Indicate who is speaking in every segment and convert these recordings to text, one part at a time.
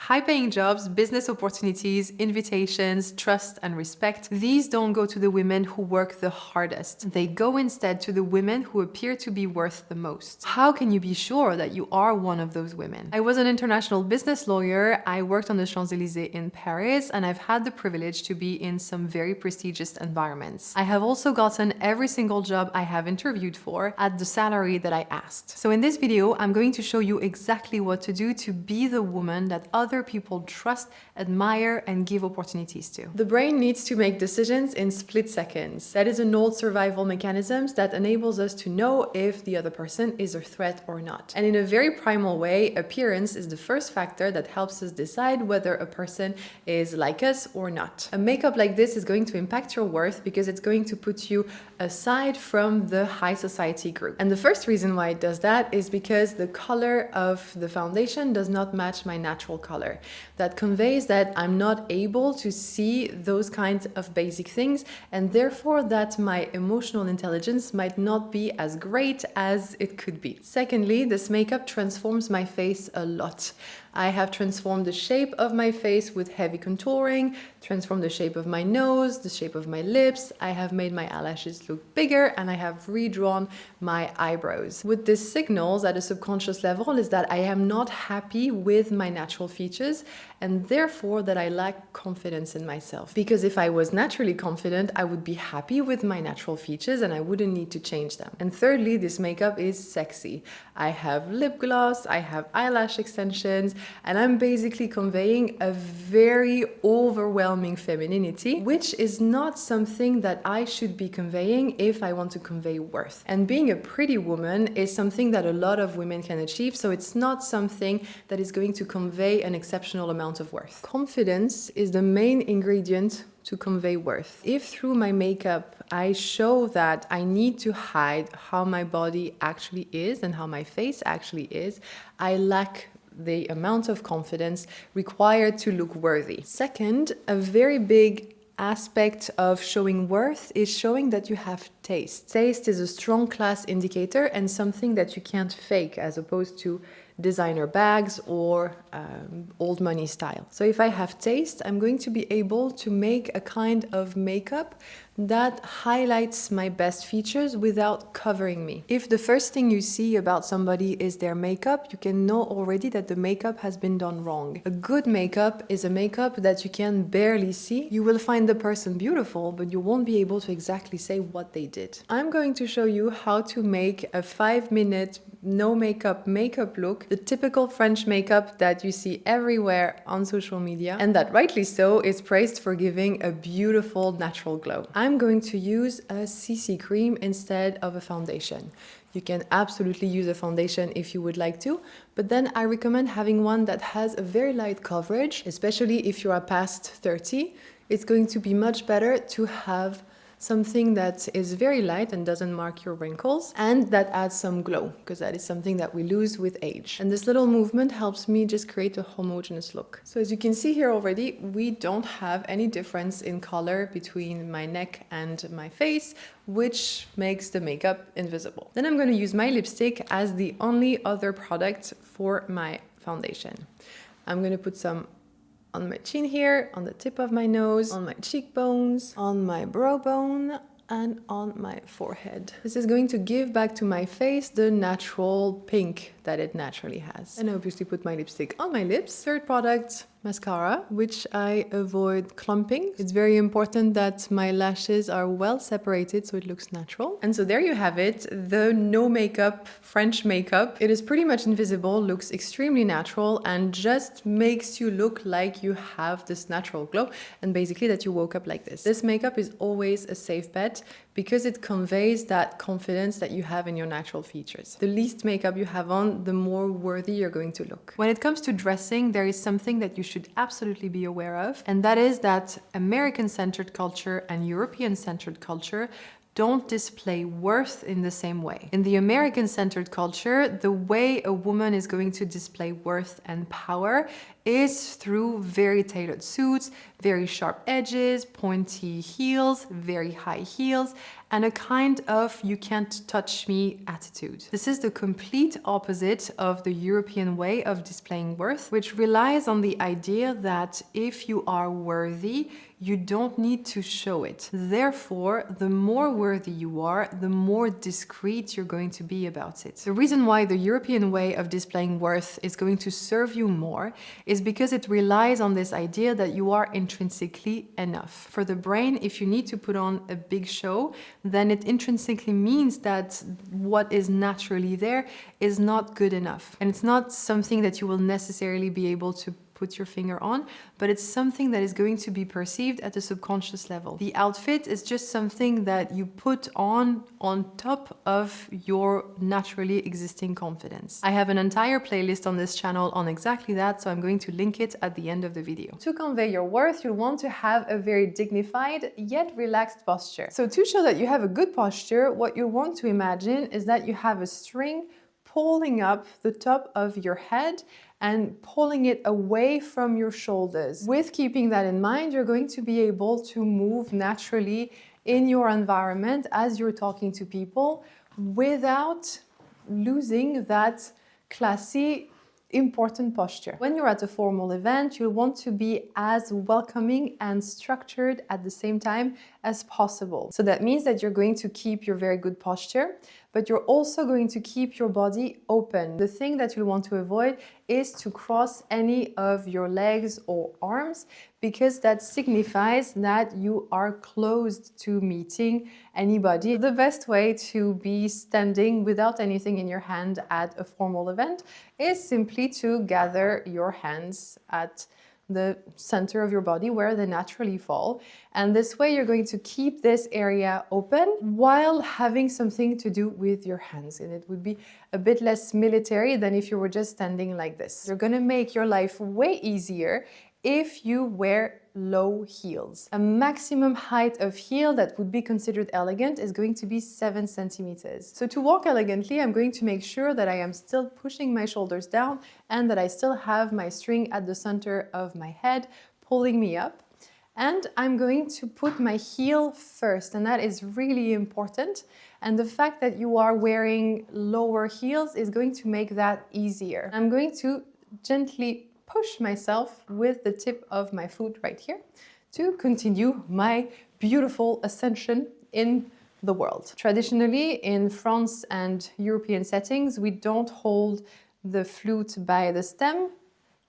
Speaker 1: High-paying jobs, business opportunities, invitations, trust and respect, these don't go to the women who work the hardest. They go instead to the women who appear to be worth the most. How can you be sure that you are one of those women? I was an international business lawyer. I worked on the Champs-Élysées in Paris, and I've had the privilege to be in some very prestigious environments. I have also gotten every single job I have interviewed for at the salary that I asked. So in this video, I'm going to show you exactly what to do to be the woman that other people trust, admire, and give opportunities to. The brain needs to make decisions in split seconds. That is an old survival mechanism that enables us to know if the other person is a threat or not. And in a very primal way, appearance is the first factor that helps us decide whether a person is like us or not. A makeup like this is going to impact your worth because it's going to put you aside from the high society group. And the first reason why it does that is because the color of the foundation does not match my natural color. That conveys that I'm not able to see those kinds of basic things, and therefore that my emotional intelligence might not be as great as it could be. Secondly, this makeup transforms my face a lot. I have transformed the shape of my face with heavy contouring, transformed the shape of my nose, the shape of my lips. I have made my eyelashes look bigger, and I have redrawn my eyebrows. What this signals at a subconscious level is that I am not happy with my natural features, and therefore that I lack confidence in myself. Because if I was naturally confident, I would be happy with my natural features and I wouldn't need to change them. And thirdly, this makeup is sexy. I have lip gloss, I have eyelash extensions, and I'm basically conveying a very overwhelming femininity, which is not something that I should be conveying if I want to convey worth. And being a pretty woman is something that a lot of women can achieve, so it's not something that is going to convey an exceptional amount of worth. Confidence is the main ingredient to convey worth. If through my makeup I show that I need to hide how my body actually is and how my face actually is, I lack the amount of confidence required to look worthy. Second, a very big aspect of showing worth is showing that you have taste. Taste is a strong class indicator and something that you can't fake, as opposed to designer bags or old money style. So if I have taste, I'm going to be able to make a kind of makeup that highlights my best features without covering me. If the first thing you see about somebody is their makeup, you can know already that the makeup has been done wrong. A good makeup is a makeup that you can barely see. You will find the person beautiful, but you won't be able to exactly say what they did. I'm going to show you how to make a 5-minute no makeup look, the typical French makeup that you see everywhere on social media, and that rightly so is praised for giving a beautiful natural glow. I'm going to use a CC cream instead of a foundation. You can absolutely use a foundation if you would like to, but then I recommend having one that has a very light coverage, especially if you are past 30. It's going to be much better to have something that is very light and doesn't mark your wrinkles, and that adds some glow, because that is something that we lose with age. And this little movement helps me just create a homogeneous look. So as you can see here already, we don't have any difference in color between my neck and my face, which makes the makeup invisible. Then I'm going to use my lipstick as the only other product for my foundation. I'm going to put some on my chin here, on the tip of my nose, on my cheekbones, on my brow bone, and on my forehead. This is going to give back to my face the natural pink that it naturally has. And I obviously put my lipstick on my lips. Third product, mascara, which I avoid clumping. It's very important that my lashes are well separated so it looks natural. And so there you have it, the no makeup French makeup. It is pretty much invisible, looks extremely natural, and just makes you look like you have this natural glow, and basically that you woke up like this. This makeup is always a safe bet because it conveys that confidence that you have in your natural features. The least makeup you have on, the more worthy you're going to look. When it comes to dressing, there is something that you should absolutely be aware of, and that is that American-centered culture and European-centered culture don't display worth in the same way. In the American-centered culture, the way a woman is going to display worth and power is through very tailored suits, very sharp edges, pointy heels, very high heels, and a kind of you can't touch me attitude. This is the complete opposite of the European way of displaying worth, which relies on the idea that if you are worthy, you don't need to show it. Therefore, the more worthy you are, the more discreet you're going to be about it. The reason why the European way of displaying worth is going to serve you more is because it relies on this idea that you are intrinsically enough. For the brain, if you need to put on a big show, then it intrinsically means that what is naturally there is not good enough. And it's not something that you will necessarily be able to put your finger on, but it's something that is going to be perceived at a subconscious level. The outfit is just something that you put on top of your naturally existing confidence. I have an entire playlist on this channel on exactly that, so I'm going to link it at the end of the video. To convey your worth, you'll want to have a very dignified yet relaxed posture. So to show that you have a good posture, what you want to imagine is that you have a string pulling up the top of your head and pulling it away from your shoulders. With keeping that in mind, you're going to be able to move naturally in your environment as you're talking to people without losing that classy, important posture. When you're at a formal event, you'll want to be as welcoming and structured at the same time as possible. So that means that you're going to keep your very good posture, but you're also going to keep your body open. The thing that you'll want to avoid is to cross any of your legs or arms, because that signifies that you are closed to meeting anybody. The best way to be standing without anything in your hand at a formal event is simply to gather your hands at the center of your body where they naturally fall. And this way you're going to keep this area open while having something to do with your hands. And it would be a bit less military than if you were just standing like this. You're gonna make your life way easier if you wear low heels. A maximum height of heel that would be considered elegant is going to be 7 centimeters. So to walk elegantly, I'm going to make sure that I am still pushing my shoulders down and that I still have my string at the center of my head, pulling me up. And I'm going to put my heel first, and that is really important. And the fact that you are wearing lower heels is going to make that easier. I'm going to gently push myself with the tip of my foot right here to continue my beautiful ascension in the world. Traditionally, in France and European settings, we don't hold the flute by the stem,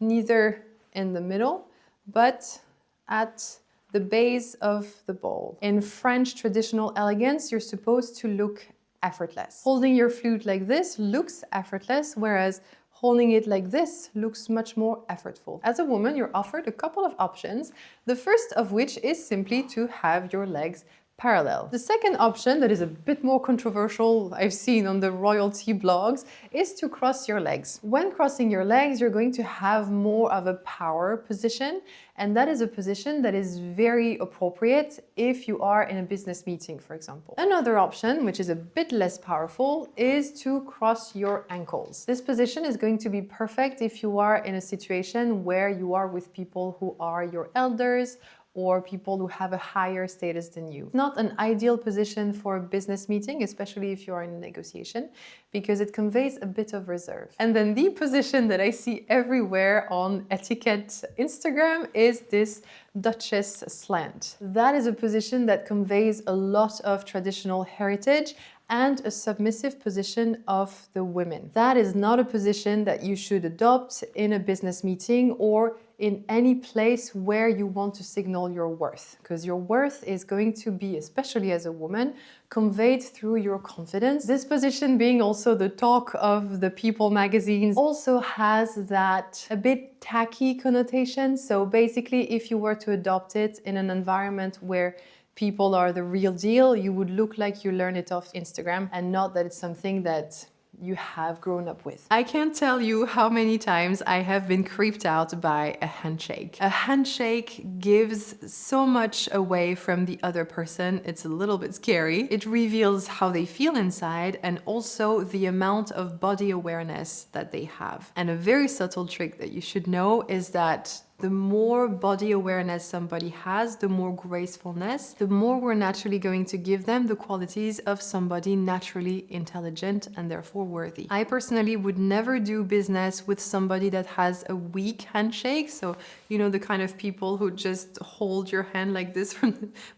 Speaker 1: neither in the middle, but at the base of the bowl. In French traditional elegance, you're supposed to look effortless. Holding your flute like this looks effortless, whereas holding it like this looks much more effortful. As a woman, you're offered a couple of options, the first of which is simply to have your legs parallel. The second option, that is a bit more controversial, I've seen on the royalty blogs, is to cross your legs. When crossing your legs, you're going to have more of a power position, and that is a position that is very appropriate if you are in a business meeting, for example. Another option, which is a bit less powerful, is to cross your ankles. This position is going to be perfect if you are in a situation where you are with people who are your elders or people who have a higher status than you. It's not an ideal position for a business meeting, especially if you are in a negotiation, because it conveys a bit of reserve. And then the position that I see everywhere on etiquette Instagram is this Duchess slant. That is a position that conveys a lot of traditional heritage and a submissive position of the women. That is not a position that you should adopt in a business meeting or in any place where you want to signal your worth, because your worth is going to be, especially as a woman, conveyed through your confidence. This position, being also the talk of the People magazines, also has that a bit tacky connotation. So basically, if you were to adopt it in an environment where people are the real deal, you would look like you learn it off Instagram and not that it's something that you have grown up with. I can't tell you how many times I have been creeped out by a handshake. A handshake gives so much away from the other person. It's a little bit scary. It reveals how they feel inside and also the amount of body awareness that they have. And a very subtle trick that you should know is that the more body awareness somebody has, the more gracefulness, the more we're naturally going to give them the qualities of somebody naturally intelligent and therefore worthy. I personally would never do business with somebody that has a weak handshake. So, you know, the kind of people who just hold your hand like this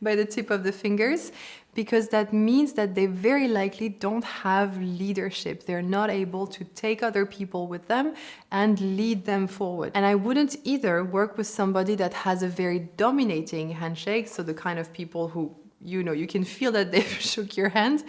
Speaker 1: by the tip of the fingers, because that means that they very likely don't have leadership. They're not able to take other people with them and lead them forward. And I wouldn't either work with somebody that has a very dominating handshake, so the kind of people who, you know, you can feel that they've shook your hand,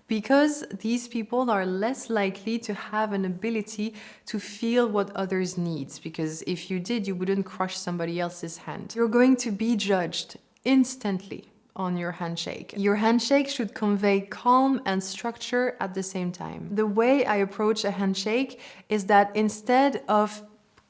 Speaker 1: because these people are less likely to have an ability to feel what others need. Because if you did, you wouldn't crush somebody else's hand. You're going to be judged instantly on your handshake. Your handshake should convey calm and structure at the same time. The way I approach a handshake is that instead of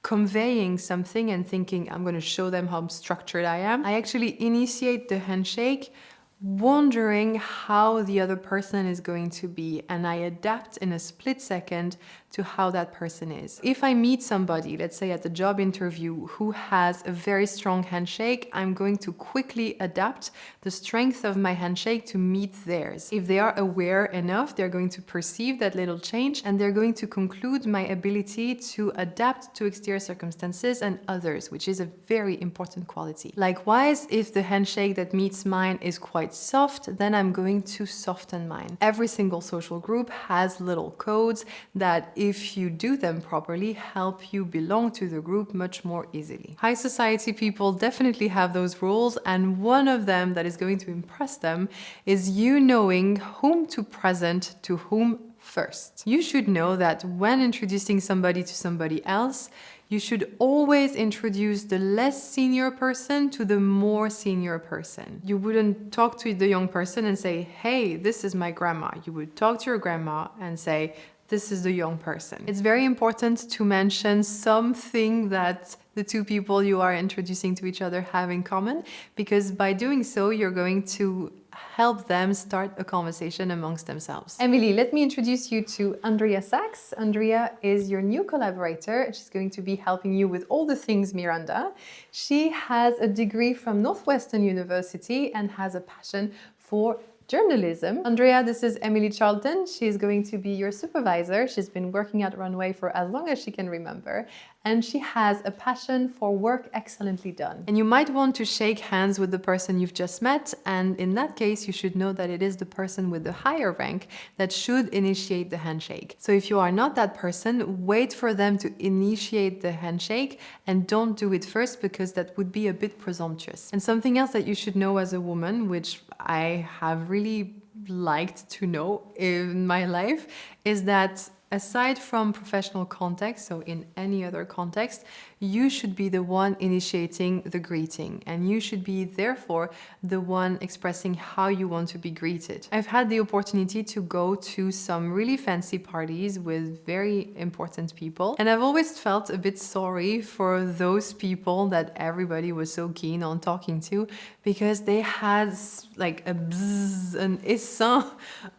Speaker 1: conveying something and thinking I'm going to show them how structured I am, I actually initiate the handshake wondering how the other person is going to be, and I adapt in a split second to how that person is. If I meet somebody, let's say at the job interview, who has a very strong handshake, I'm going to quickly adapt the strength of my handshake to meet theirs. If they are aware enough, they're going to perceive that little change, and they're going to conclude my ability to adapt to exterior circumstances and others, which is a very important quality. Likewise, if the handshake that meets mine is quite soft, then I'm going to soften mine. Every single social group has little codes that, if you do them properly, help you belong to the group much more easily. High society people definitely have those rules, and one of them that is going to impress them is you knowing whom to present to whom first. You should know that when introducing somebody to somebody else, you should always introduce the less senior person to the more senior person. You wouldn't talk to the young person and say, hey, this is my grandma. You would talk to your grandma and say, this is the young person. It's very important to mention something that the two people you are introducing to each other have in common, because by doing so, you're going to help them start a conversation amongst themselves. Emily, let me introduce you to Andrea Sachs. Andrea is your new collaborator. She's going to be helping you with all the things Miranda. She has a degree from Northwestern University and has a passion for journalism. Andrea, this is Emily Charlton. She's going to be your supervisor. She's been working at Runway for as long as she can remember, and she has a passion for work excellently done. And you might want to shake hands with the person you've just met, and in that case, you should know that it is the person with the higher rank that should initiate the handshake. So if you are not that person, wait for them to initiate the handshake and don't do it first, because that would be a bit presumptuous. And something else that you should know as a woman, which I have really liked to know in my life, is that aside from professional context, so in any other context, you should be the one initiating the greeting, and you should be therefore the one expressing how you want to be greeted. I've had the opportunity to go to some really fancy parties with very important people, and I've always felt a bit sorry for those people that everybody was so keen on talking to, because they had like a bzzz, an essaim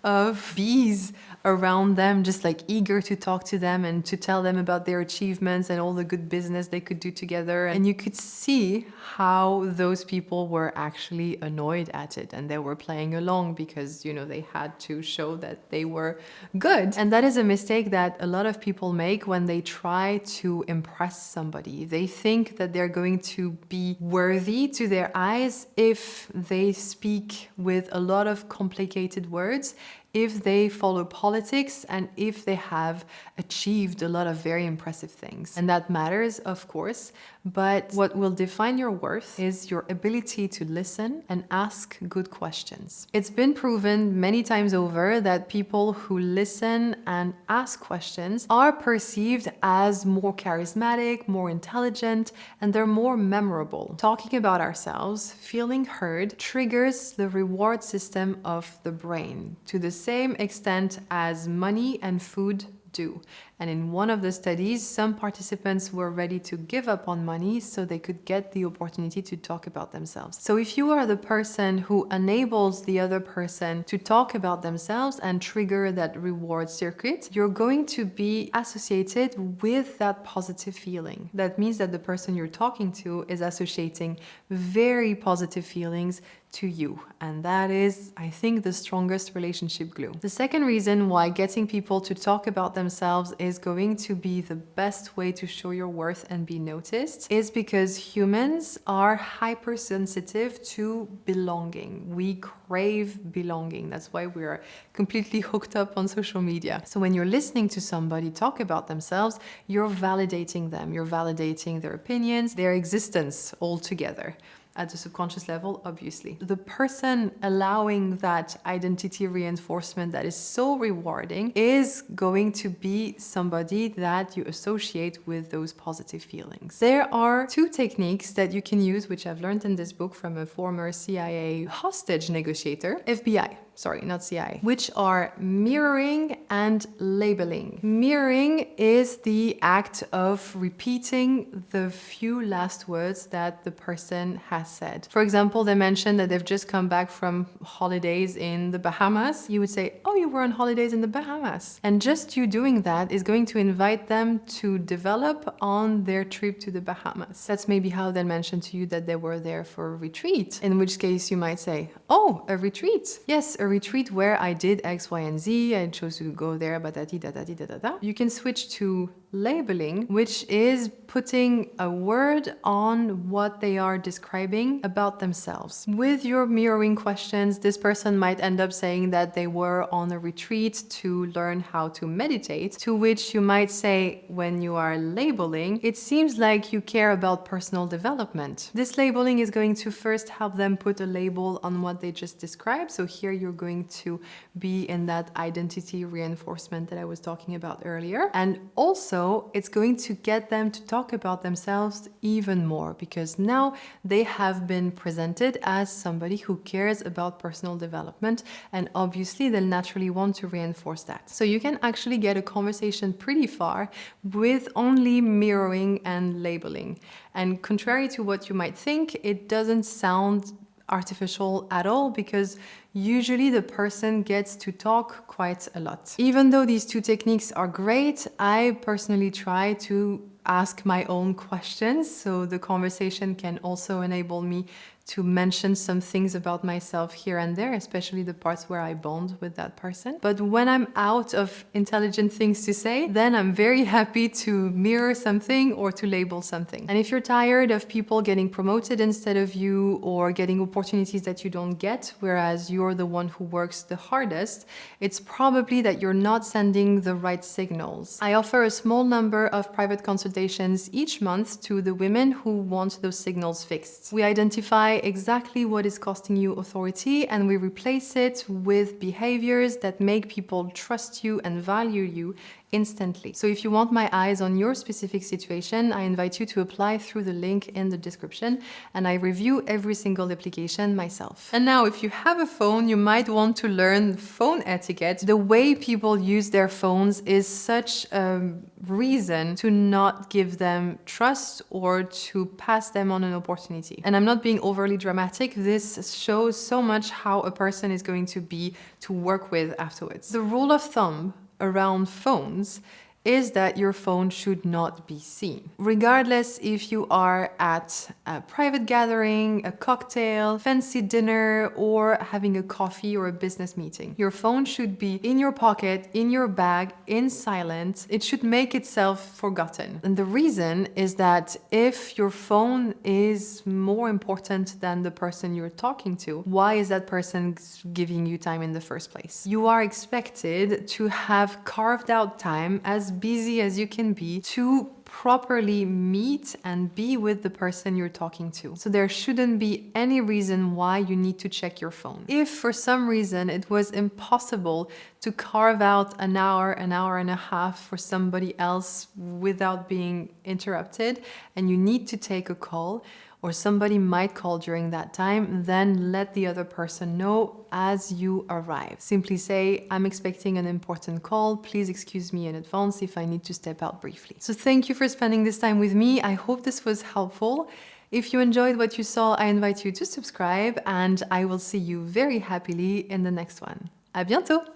Speaker 1: of bees around them, just like eager to talk to them and to tell them about their achievements and all the good business they could do together. And you could see how those people were actually annoyed at it, and they were playing along because, you know, they had to show that they were good. And that is a mistake that a lot of people make when they try to impress somebody. They think that they're going to be worthy to their eyes if they speak with a lot of complicated words, if they follow politics, and if they have achieved a lot of very impressive things. And that matters, of course, but what will define your worth is your ability to listen and ask good questions. It's been proven many times over that people who listen and ask questions are perceived as more charismatic, more intelligent, and they're more memorable. Talking about ourselves, feeling heard, triggers the reward system of the brain to the same extent as money and food do. And in one of the studies, some participants were ready to give up on money so they could get the opportunity to talk about themselves. So if you are the person who enables the other person to talk about themselves and trigger that reward circuit, you're going to be associated with that positive feeling. That means that the person you're talking to is associating very positive feelings to you. And that is, I think, the strongest relationship glue. The second reason why getting people to talk about themselves is going to be the best way to show your worth and be noticed is because humans are hypersensitive to belonging. We crave belonging. That's why we are completely hooked up on social media. So when you're listening to somebody talk about themselves, you're validating them. You're validating their opinions, their existence altogether. At the subconscious level, obviously. The person allowing that identity reinforcement that is so rewarding is going to be somebody that you associate with those positive feelings. There are two techniques that you can use, which I've learned in this book from a former CIA hostage negotiator, FBI. Sorry, not CIA, which are mirroring and labeling. Mirroring is the act of repeating the few last words that the person has said. For example, they mentioned that they've just come back from holidays in the Bahamas. You would say, oh, you were on holidays in the Bahamas. And just you doing that is going to invite them to develop on their trip to the Bahamas. That's maybe how they'll mention to you that they were there for a retreat, in which case you might say, oh, a retreat. Yes, a retreat where I did X, Y, and Z. I chose to go there, batati, datati, da, da, da. You can switch to labeling, which is putting a word on what they are describing about themselves. With your mirroring questions, this person might end up saying that they were on a retreat to learn how to meditate, to which you might say, when you are labeling, it seems like you care about personal development. This labeling is going to first help them put a label on what they just described. So here you're going to be in that identity reinforcement that I was talking about earlier. And also, it's going to get them to talk about themselves even more because now they have been presented as somebody who cares about personal development, and obviously they'll naturally want to reinforce that. So you can actually get a conversation pretty far with only mirroring and labeling. And contrary to what you might think, it doesn't sound artificial at all because usually the person gets to talk quite a lot. Even though these two techniques are great, I personally try to ask my own questions, so the conversation can also enable me to mention some things about myself here and there, especially the parts where I bond with that person. But when I'm out of intelligent things to say, then I'm very happy to mirror something or to label something. And if you're tired of people getting promoted instead of you or getting opportunities that you don't get, whereas you're the one who works the hardest, it's probably that you're not sending the right signals. I offer a small number of private consultations each month to the women who want those signals fixed. We identify exactly what is costing you authority and we replace it with behaviors that make people trust you and value you instantly. So if you want my eyes on your specific situation, I invite you to apply through the link in the description, and I review every single application myself. And now, if you have a phone, you might want to learn phone etiquette. The way people use their phones is such a reason to not give them trust or to pass them on an opportunity. And I'm not being overly dramatic. This shows so much how a person is going to be to work with afterwards. The rule of thumb around phones is that your phone should not be seen. Regardless if you are at a private gathering, a cocktail, fancy dinner, or having a coffee or a business meeting. Your phone should be in your pocket, in your bag, in silent. It should make itself forgotten. And the reason is that if your phone is more important than the person you're talking to, why is that person giving you time in the first place? You are expected to have carved out time, as busy as you can be, to properly meet and be with the person you're talking to. So there shouldn't be any reason why you need to check your phone. If for some reason it was impossible to carve out an hour and a half for somebody else without being interrupted, and you need to take a call, or somebody might call during that time, then let the other person know as you arrive. Simply say, I'm expecting an important call. Please excuse me in advance if I need to step out briefly. So thank you for spending this time with me. I hope this was helpful. If you enjoyed what you saw, I invite you to subscribe and I will see you very happily in the next one. À bientôt!